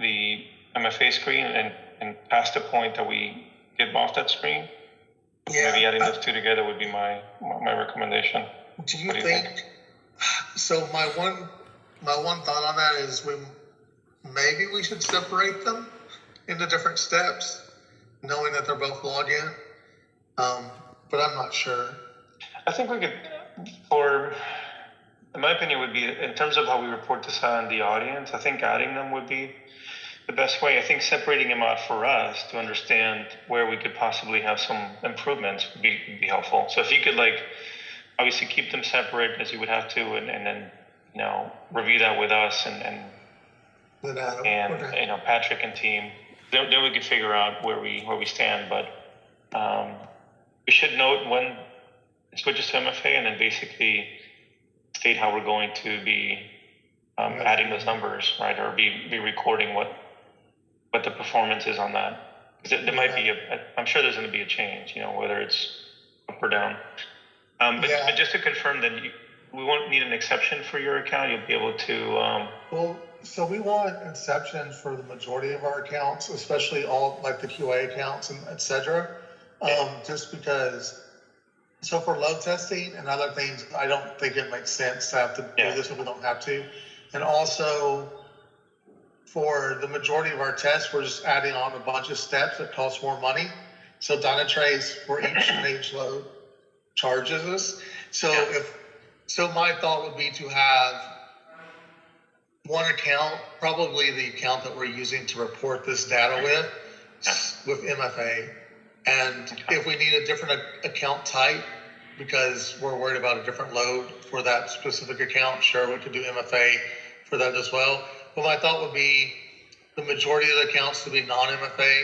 the MFA screen and past the point that we get off that screen. Yeah. Maybe adding those two together would be my recommendation. Do you think? So my one thought on that is maybe we should separate them into different steps, knowing that they're both logged in. But I'm not sure. I think we could, in my opinion, would be in terms of how we report this on the audience. I think adding them would be the best way. I think separating them out for us to understand where we could possibly have some improvements would be helpful. So if you could obviously keep them separate as you would have to, and then review that with us and Patrick and team. Then we could figure out where we stand. But we should note when it switches to MFA, and then basically state how we're going to be adding those numbers, right, or be recording what the performance is on that. Because there might be I'm sure there's going to be a change, whether it's up or down. But just to confirm that we won't need an exception for your account. You'll be able to. So we want exceptions for the majority of our accounts, especially all like the QA accounts and et cetera. Just because. So for load testing and other things, I don't think it makes sense to have to do this if we don't have to. And also for the majority of our tests, we're just adding on a bunch of steps that cost more money. So Dynatrace for each page load charges us. So my thought would be to have one account, probably the account that we're using to report this data with MFA. And if we need a different account type because we're worried about a different load for that specific account, sure, we could do MFA for that as well. But my thought would be the majority of the accounts to be non-MFA